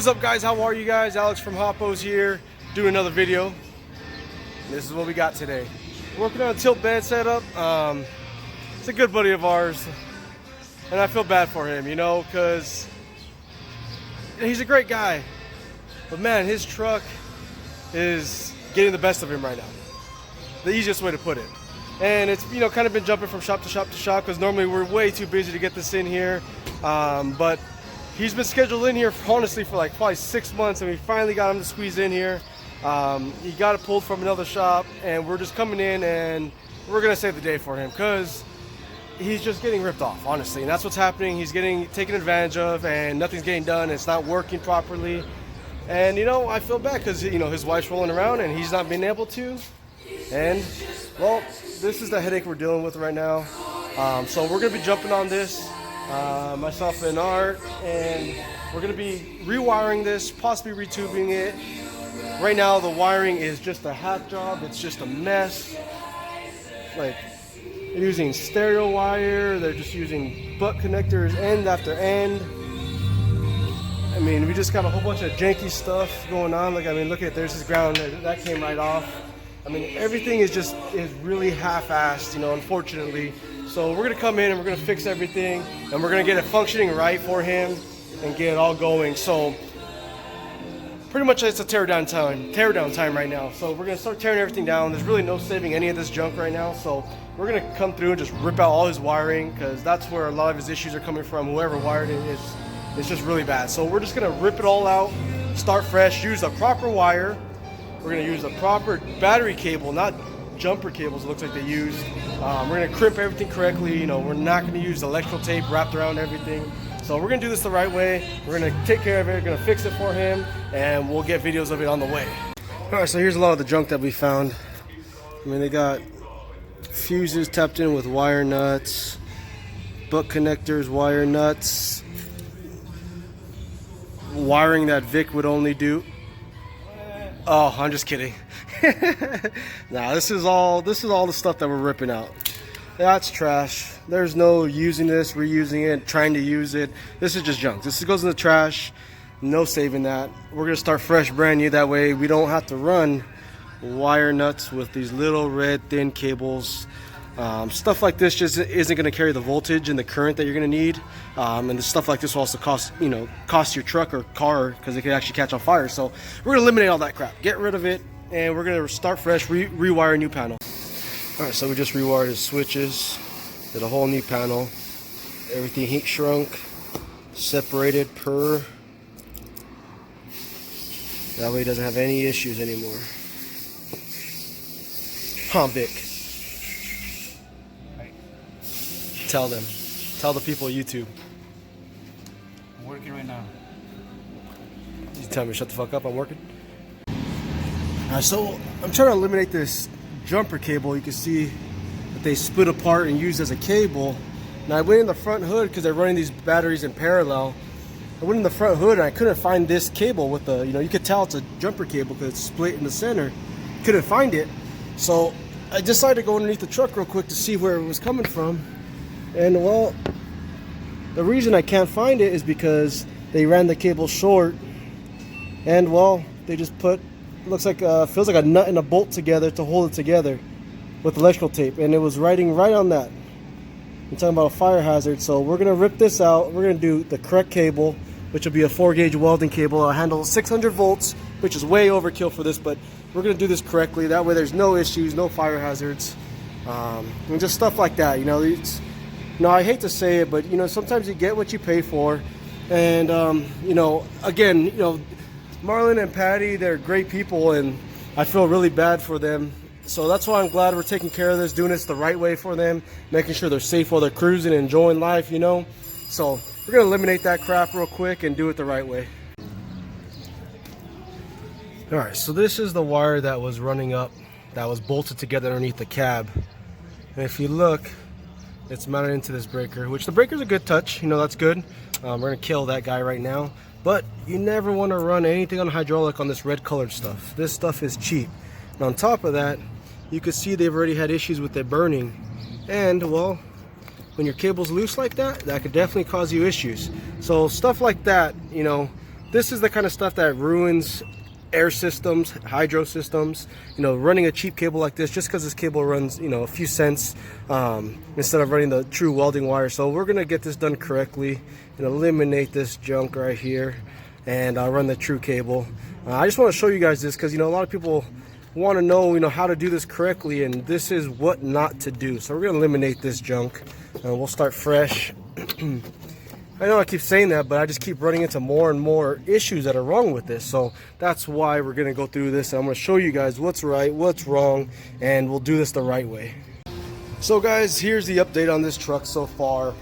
What is up, guys? How are you guys? Alex from Hoppos here, doing another video. This is what we got today. Working on a tilt bed setup. It's a good buddy of ours, and I feel bad for him, you know, because he's a great guy. But man, his truck is getting the best of him right now. The easiest way to put it. And it's, you know, kind of been jumping from shop to shop to shop because normally we're way too busy to get this in here. But he's been scheduled in here, honestly, for like probably 6 months, and we finally got him to squeeze in here. He got it pulled from another shop, and we're just coming in and we're gonna save the day for him because he's just getting ripped off, honestly, and that's what's happening. He's getting taken advantage of, and nothing's getting done. It's not working properly, and you know, I feel bad because, you know, his wife's rolling around and he's not being able to. And well, this is the headache we're dealing with right now. So we're gonna be jumping on this. Myself and Art, and we're going to be rewiring this, possibly retubing it. Right now the wiring is just a hack job, it's just a mess. Like, they're using stereo wire, they're just using butt connectors end after end. I mean, we just got a whole bunch of janky stuff going on. Like, I mean, look at, there's this ground that came right off. I mean, everything is really half-assed, you know, unfortunately. So we're gonna come in and we're gonna fix everything, and we're gonna get it functioning right for him and get it all going. So pretty much it's a tear down time right now. So we're gonna start tearing everything down. There's really no saving any of this junk right now. So we're gonna come through and just rip out all his wiring, because that's where a lot of his issues are coming from. Whoever wired it is just really bad. So we're just gonna rip it all out, start fresh, use the proper wire. We're gonna use the proper battery cable, not jumper cables it looks like they used. We're gonna crimp everything correctly. You know, we're not gonna use electrical tape wrapped around everything. So we're gonna do this the right way. We're gonna take care of it, we're gonna fix it for him, and we'll get videos of it on the way. All right, so here's a lot of the junk that we found. I mean, they got fuses tapped in with wire nuts, butt connectors, wire nuts, wiring that Vic would only do. Oh, I'm just kidding. Nah, this is all the stuff that we're ripping out. That's trash. There's no using this, reusing it, trying to use it. This is just junk. This goes in the trash. No saving that. We're gonna start fresh, brand new. That way we don't have to run wire nuts with these little red thin cables. Stuff like this just isn't going to carry the voltage and the current that you're going to need, and the stuff like this will also cost your truck or car, because it can actually catch on fire. So we're going to eliminate all that crap, get rid of it, and we're going to start fresh, rewire a new panel. All right, so we just rewired his switches, did a whole new panel, everything heat shrunk, separated per, that way he doesn't have any issues anymore. Huh, Vic? Tell them. Tell the people of YouTube. I'm working right now. You tell me to shut the fuck up, I'm working. Alright, so I'm trying to eliminate this jumper cable. You can see that they split apart and used as a cable. Now I went in the front hood because they're running these batteries in parallel. I went in the front hood and I couldn't find this cable with the, you could tell it's a jumper cable because it's split in the center. Couldn't find it. So I decided to go underneath the truck real quick to see where it was coming from. And well, the reason I can't find it is because they ran the cable short, and well, they just put, looks like feels like a nut and a bolt together to hold it together with electrical tape, and it was writing right on that. I'm talking about a fire hazard. So we're gonna rip this out. We're gonna do the correct cable, which will be a 4-gauge welding cable. It'll handle 600 volts, which is way overkill for this, but we're gonna do this correctly. That way there's no issues, no fire hazards, and just stuff like that. No, I hate to say it, but sometimes you get what you pay for. And again, Marlon and Patty, they're great people, and I feel really bad for them. So that's why I'm glad we're taking care of this, doing this the right way for them, making sure they're safe while they're cruising and enjoying life, So we're gonna eliminate that crap real quick and do it the right way. All right, so this is the wire that was running up, that was bolted together underneath the cab. And if you look, it's mounted into this breaker, which the breaker's a good touch, that's good. We're gonna kill that guy right now, but you never want to run anything on hydraulic on this red colored stuff. This stuff is cheap. And on top of that, you can see they've already had issues with it burning. And well, when your cable's loose like that, that could definitely cause you issues. So stuff like that, this is the kind of stuff that ruins air systems, hydro systems. You know, running a cheap cable like this, just because this cable runs, you know, a few cents instead of running the true welding wire. So we're gonna get this done correctly and eliminate this junk right here, and run the true cable. I just want to show you guys this because, you know, a lot of people want to know, you know, how to do this correctly, and this is what not to do. So we're gonna eliminate this junk, and we'll start fresh. I know I keep saying that, but I just keep running into more and more issues that are wrong with this. So that's why we're gonna go through this, and I'm gonna show you guys what's right, what's wrong, and we'll do this the right way. So guys, here's the update on this truck so far.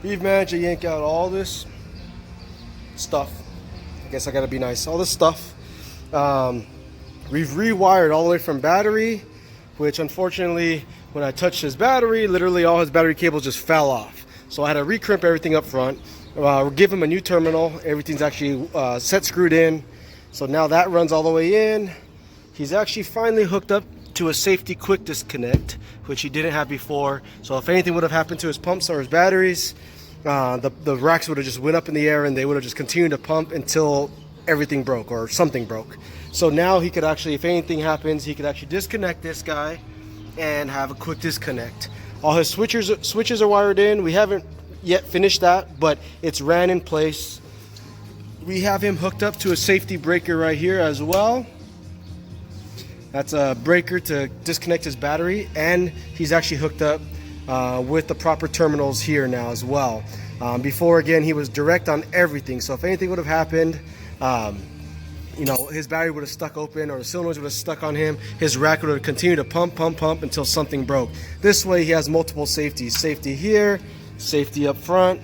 We've managed to yank out all this stuff. I guess I gotta be nice. All this stuff. We've rewired all the way from battery, which unfortunately, when I touched his battery, literally all his battery cables just fell off. So I had to recrimp everything up front, give him a new terminal. Everything's actually set screwed in. So now that runs all the way in. He's actually finally hooked up to a safety quick disconnect, which he didn't have before. So if anything would have happened to his pumps or his batteries, the racks would have just went up in the air and they would have just continued to pump until everything broke or something broke. So now he could actually, if anything happens, he could actually disconnect this guy and have a quick disconnect. All his switches are wired in. We haven't yet finished that, but it's ran in place. We have him hooked up to a safety breaker right here as well. That's a breaker to disconnect his battery, and he's actually hooked up with the proper terminals here now as well. Before, again, he was direct on everything, so if anything would have happened, you know, his battery would have stuck open or the cylinders would have stuck on him. His rack would have continued to pump until something broke. This way he has multiple safeties. Safety here, safety up front,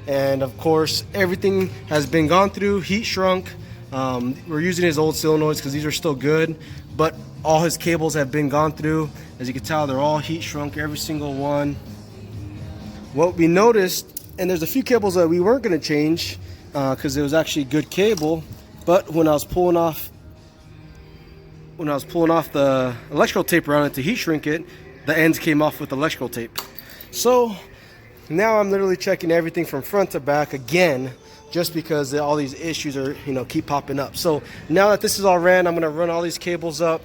and of course everything has been gone through, heat shrunk. We're using his old solenoids because these are still good, but all his cables have been gone through. As you can tell, they're all heat shrunk, every single one. What we noticed, and there's a few cables that we weren't going to change because it was actually good cable, but when I was pulling off the electrical tape around it to heat shrink it, the ends came off with electrical tape. So now I'm literally checking everything from front to back again, just because all these issues are, you know, keep popping up. So now that this is all ran, I'm gonna run all these cables up.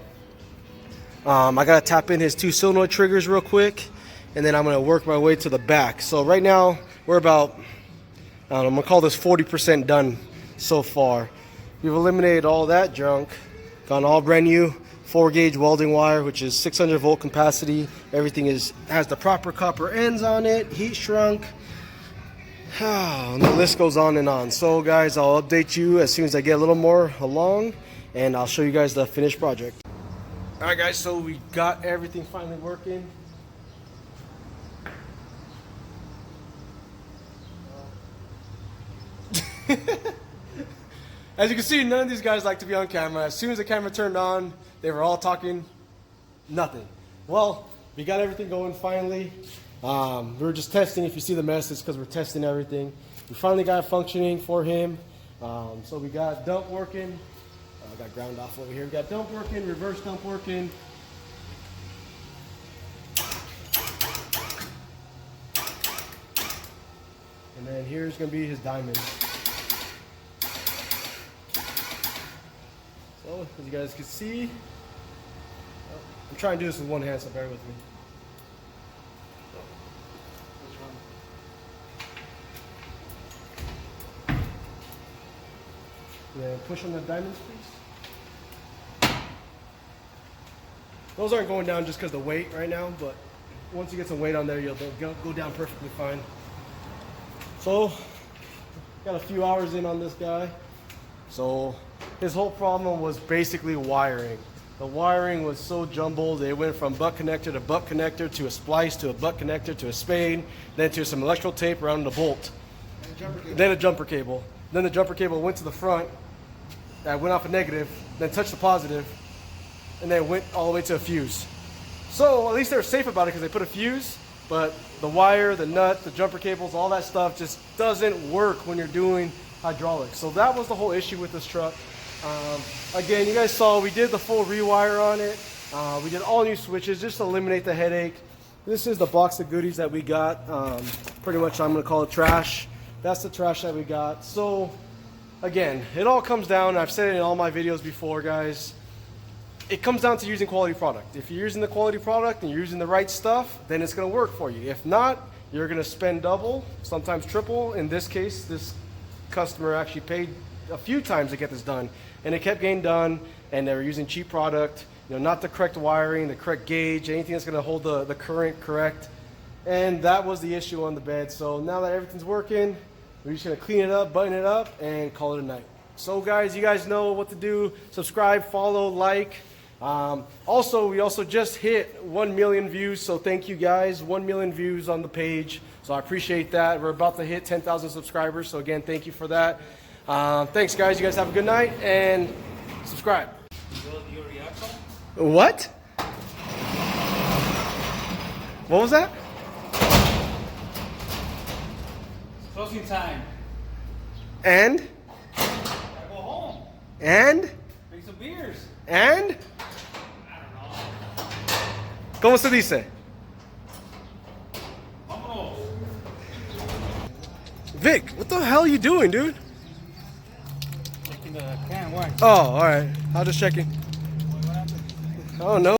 I gotta tap in his 2 solenoid triggers real quick, and then I'm gonna work my way to the back. So right now we're about, I'm gonna call this 40% done so far. We've eliminated all that junk, gone all brand new 4-gauge welding wire, which is 600 volt capacity. Everything has the proper copper ends on it, heat shrunk. And the list goes on and on. So guys, I'll update you as soon as I get a little more along, and I'll show you guys the finished project. All right guys, so we got everything finally working. As you can see, none of these guys like to be on camera. As soon as the camera turned on, they were all talking nothing. Well, we got everything going finally. We were just testing. If you see the mess, it's because we're testing everything. We finally got it functioning for him. So we got dump working. I got ground off over here. We got dump working, reverse dump working. And then here's going to be his diamond. So, as you guys can see, I'm trying to do this with one hand, so bear with me. And then push on the diamonds, please. Those aren't going down just because of the weight right now, but once you get some weight on there, they'll go down perfectly fine. So, got a few hours in on this guy. So, his whole problem was basically wiring. The wiring was so jumbled. They went from butt connector to butt connector to a splice to a butt connector to a spade, then to some electrical tape around the bolt, then a jumper cable. Then the jumper cable went to the front, that went off a negative, then touched the positive, and then went all the way to a fuse. So at least they were safe about it because they put a fuse, but the wire, the nut, the jumper cables, all that stuff just doesn't work when you're doing hydraulics. So that was the whole issue with this truck. Again, you guys saw we did the full rewire on it. We did all new switches just to eliminate the headache. This is the box of goodies that we got. Pretty much I'm going to call it trash. That's the trash that we got. So again, it all comes down, I've said it in all my videos before, guys, it comes down to using quality product. If you're using the quality product and you're using the right stuff, then it's going to work for you. If not, you're going to spend double, sometimes triple. In this case, this customer actually paid a few times to get this done, and it kept getting done, and they were using cheap product, not the correct wiring, the correct gauge, anything that's going to hold the current correct. And that was the issue on the bed. So now that everything's working, we're just going to clean it up, button it up, and call it a night. So guys, you guys know what to do. Subscribe, follow, like. Also, we also just hit 1 million views, so thank you guys. 1 million views on the page, so I appreciate that. We're about to hit 10,000 subscribers, so again, thank you for that. Thanks guys, you guys have a good night, and subscribe. What? What was that? Closing time. And? I go home. And? Drink some beers. And? I don't know. ¿Cómo se dice? Vámonos. Vic, what the hell are you doing, dude? Checking the can, why? Oh, alright. I'm just checking. What happened? I don't know.